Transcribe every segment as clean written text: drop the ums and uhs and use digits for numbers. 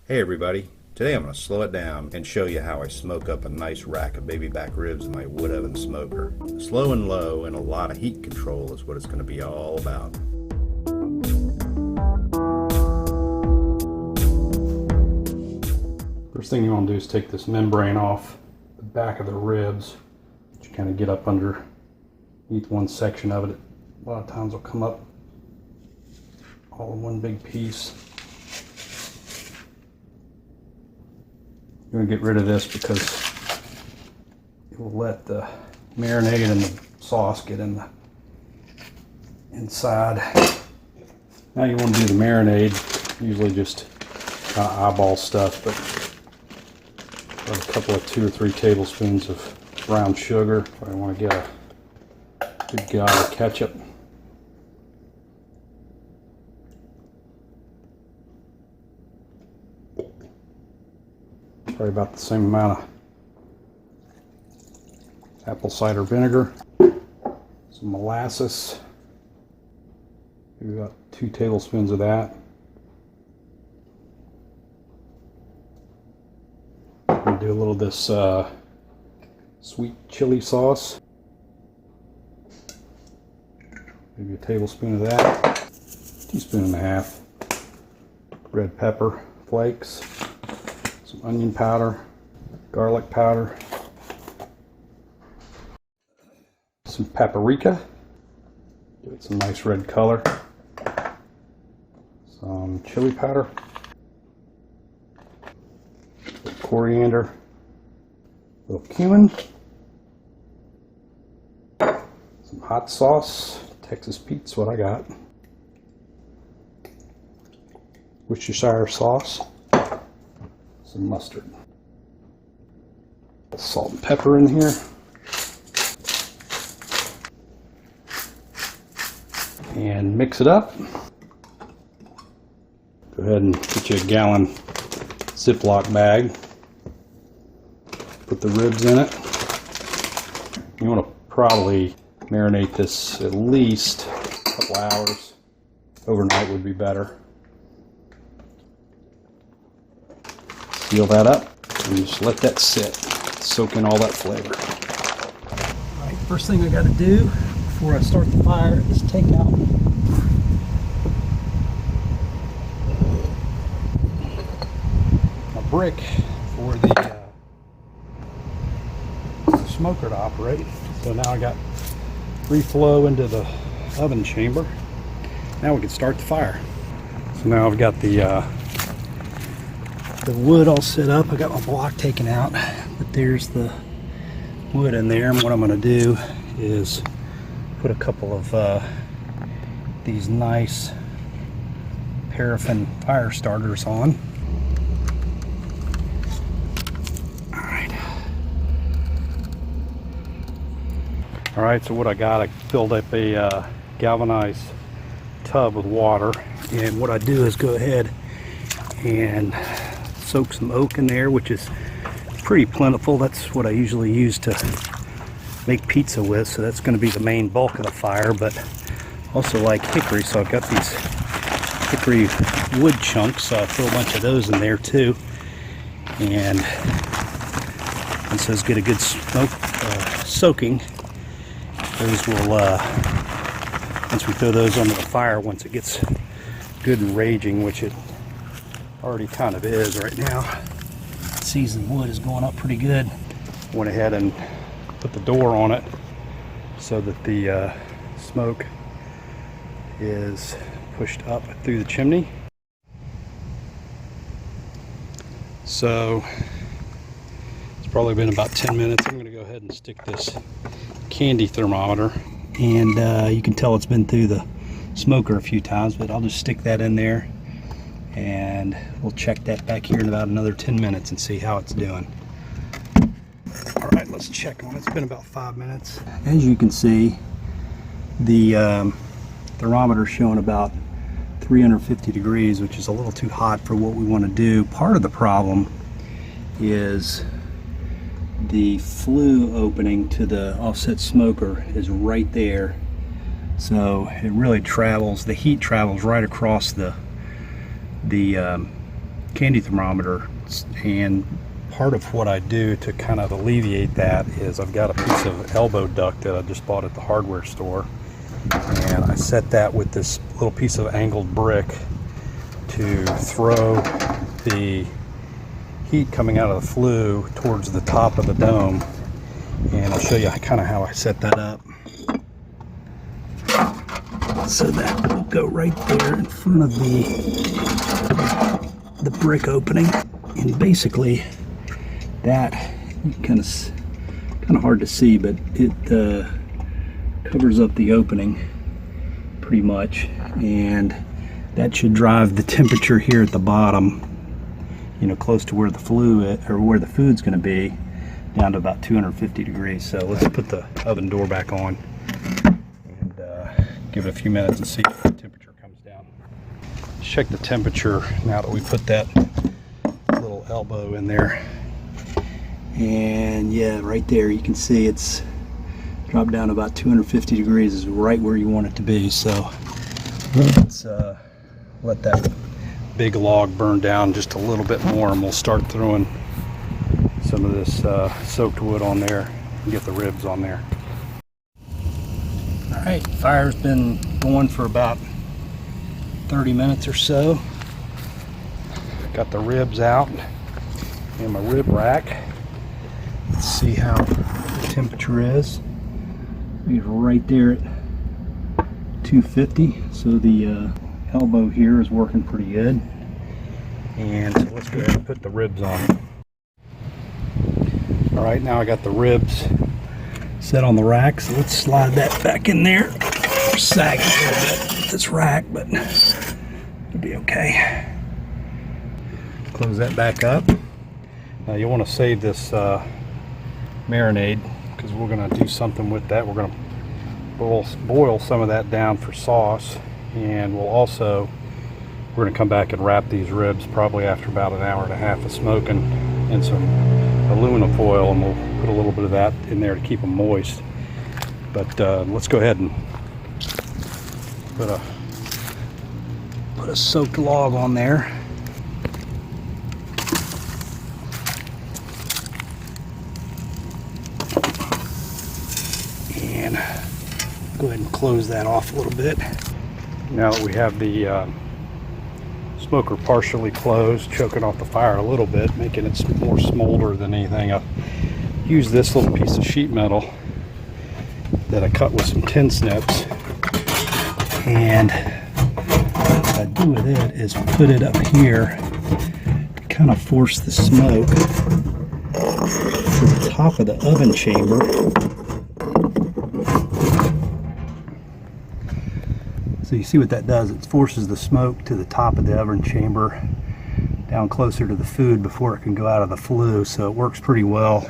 Hey everybody, today I'm going to slow it down and show you how I smoke up a nice rack of baby back ribs in my wood oven smoker. Slow and low and a lot of heat control is what it's going to be all about. First thing you want to do is take this membrane off the back of the ribs. You kind of get up underneath one section of it. A lot of times will come up all in one big piece. You're going to get rid of this because it will let the marinade and the sauce get in the inside. Now you want to do the marinade, usually just eyeball stuff, but a couple of 2 or 3 tablespoons of brown sugar. If I want to get a good gallon of ketchup. Probably about the same amount of apple cider vinegar. Some molasses. Maybe about 2 tablespoons of that. I'm do a little of this sweet chili sauce. Maybe a tablespoon of that. Teaspoon and a half. Red pepper flakes. Some onion powder. Garlic powder. Some paprika. Give it some nice red color. Some chili powder. Coriander, a little cumin, some hot sauce, Texas Pete's what I got, Worcestershire sauce, some mustard, salt and pepper in here, and mix it up. Go ahead and get you a gallon Ziploc bag. Put the ribs in it. You want to probably marinate this at least a couple hours. Overnight would be better. Seal that up and just let that sit. Soak in all that flavor. Alright, first thing I got to do before I start the fire is take out my brick for the smoker to operate. So now I got free flow into the oven chamber. Now we can start the fire. So now I've got the wood all set up. I got my block taken out, but there's the wood in there. And what I'm going to do is put a couple of these nice paraffin fire starters on. Alright, so what I got, I filled up a galvanized tub with water, and what I do is go ahead and soak some oak in there, which is pretty plentiful. That's what I usually use to make pizza with, so that's going to be the main bulk of the fire, but also like hickory, so I've got these hickory wood chunks, so I throw a bunch of those in there too, and so it's get a good smoke soaking. Those will, once we throw those onto the fire, once it gets good and raging, which it already kind of is right now, seasoned wood is going up pretty good. Went ahead and put the door on it so that the smoke is pushed up through the chimney. So it's probably been about 10 minutes. I'm going to go ahead and stick this candy thermometer, and you can tell it's been through the smoker a few times, but I'll just stick that in there and we'll check that back here in about another 10 minutes and see how it's doing. Alright, let's check on it. It's been about 5 minutes. As you can see, the thermometer is showing about 350 degrees, which is a little too hot for what we want to do. Part of the problem is the flue opening to the offset smoker is right there, so it really travels, the heat travels right across the candy thermometer, and part of what I do to kind of alleviate that is I've got a piece of elbow duct that I just bought at the hardware store, and I set that with this little piece of angled brick to throw the heat coming out of the flue towards the top of the dome. And I'll show you kind of how I set that up. So that will go right there in front of the brick opening, and basically that kind of hard to see, but it covers up the opening pretty much, and that should drive the temperature here at the bottom, you know, close to where the flue or where the food's going to be, down to about 250 degrees. So let's put the oven door back on and give it a few minutes and see if the temperature comes down. Let's check the temperature now that we put that little elbow in there. And yeah, right there you can see it's dropped down about 250 degrees, is right where you want it to be. So let's let that big log burn down just a little bit more, and we'll start throwing some of this soaked wood on there and get the ribs on there. All right, fire's been going for about 30 minutes or so. Got the ribs out in my rib rack. Let's see how the temperature is. It's right there at 250, so the elbow here is working pretty good. And so let's go ahead and put the ribs on. All right, now I got the ribs set on the rack, so let's slide that back in there. Sag a little bit with this rack, but it'll be okay. Close that back up. Now you want to save this marinade, because we're going to do something with that. We're going to boil some of that down for sauce, and we're going to come back and wrap these ribs probably after about an hour and a half of smoking in some aluminum foil, and we'll put a little bit of that in there to keep them moist. But let's go ahead and put a soaked log on there. And go ahead and close that off a little bit. Now that we have the smoker partially closed, choking off the fire a little bit, making it more smolder than anything, I used this little piece of sheet metal that I cut with some tin snips, and what I do with it is put it up here to kind of force the smoke to the top of the oven chamber. So you see what that does? It forces the smoke to the top of the oven chamber, down closer to the food before it can go out of the flue. So it works pretty well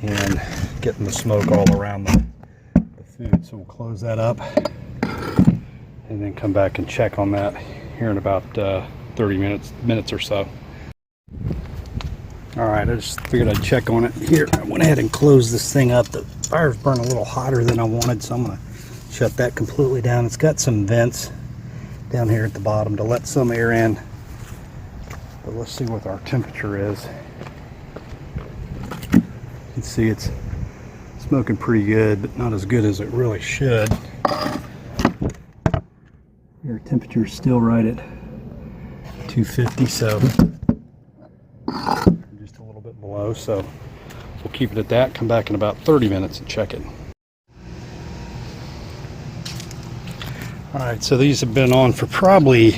in getting the smoke all around the food. So we'll close that up and then come back and check on that here in about 30 minutes or so. All right, I just figured I'd check on it here. I went ahead and closed this thing up. The fire's burning a little hotter than I wanted, so I'm gonna shut that completely down. It's got some vents down here at the bottom to let some air in, but let's see what our temperature is. You can see it's smoking pretty good, but not as good as it really should. Your temperature is still right at 250, so just a little bit below, so we'll keep it at that. Come back in about 30 minutes and check it. Alright, so these have been on for probably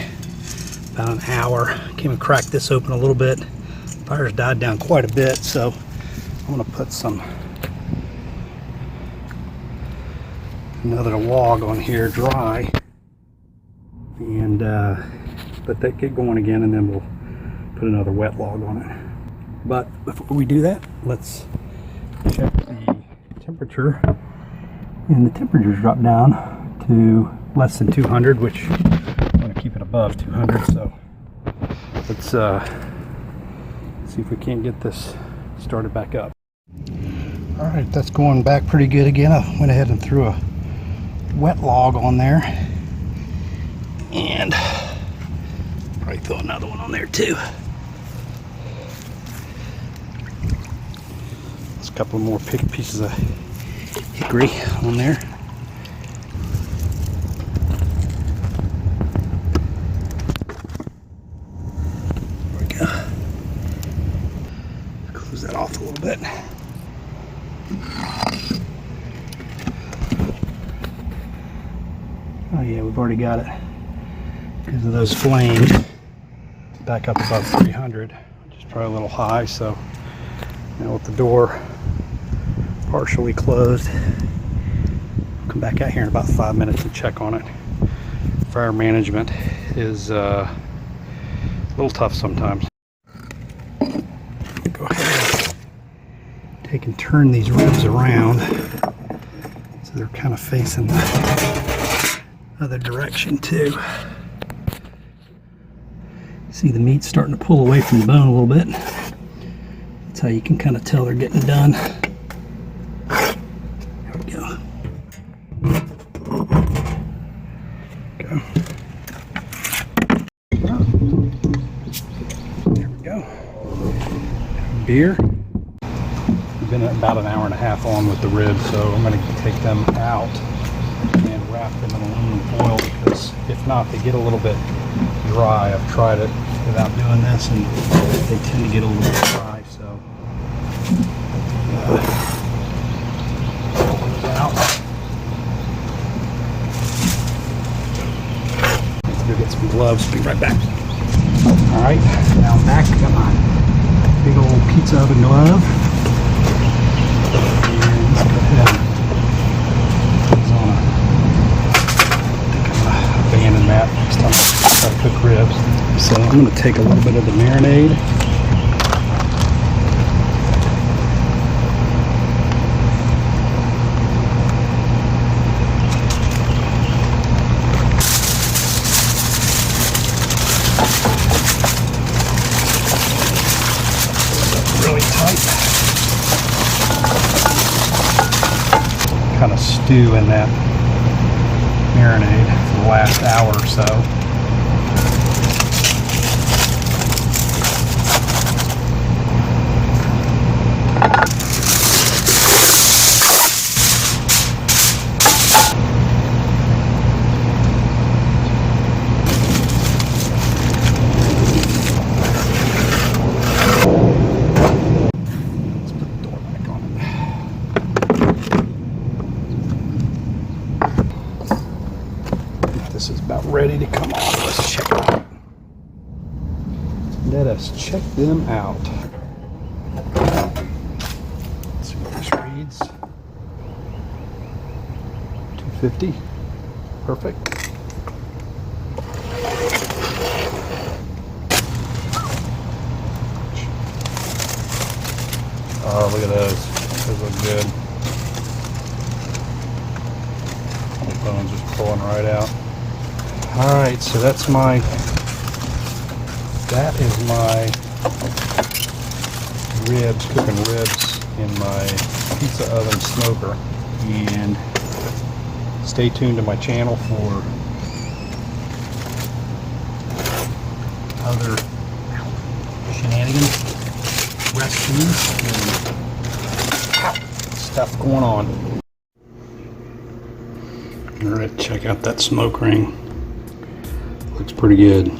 about an hour. Came and cracked this open a little bit. Fire's died down quite a bit, so I'm going to put another log on here dry, and let that get going again, and then we'll put another wet log on it. But before we do that, let's check the temperature, and the temperature's dropped down to less than 200, which I want to keep it above 200. So let's see if we can't get this started back up. All right, that's going back pretty good again. I went ahead and threw a wet log on there, and probably throw another one on there too. a couple more pieces of hickory on there. There we go. Close that off a little bit. Oh yeah, we've already got it because of those flames. Back up above 300, which is probably a little high. So now with the door partially closed, I'll come back out here in about 5 minutes and check on it. Fire management is a little tough sometimes. Go ahead, take and turn these ribs around so they're kind of facing the other direction too. See the meat starting to pull away from the bone a little bit. That's how you can kind of tell they're getting done. There we go. There we go. Beer. We've been about an hour and a half on with the ribs, so I'm going to take them out and wrap them in aluminum foil, because if not, they get a little bit dry. I've tried it without doing this and they tend to get a little bit dry, so pull those out. Let's go get some gloves. Be right back. Alright, now I'm back. Got my big old pizza oven glove. And let's go ahead and put these on. I think I'm going to abandon that next time I try to cook ribs. So I'm going to take a little bit of the marinade. Really tight. Kind of stew in that marinade for the last hour or so. This is about ready to come off. Let's check it out. Let us check them out. Let's see what this reads. 250. Perfect. Oh, look at those. Those look good. The bones just pulling right out. Alright, so that is my ribs, cooking ribs in my pizza oven smoker. And stay tuned to my channel for other shenanigans, recipes, and stuff going on. Alright, check out that smoke ring. Looks pretty good.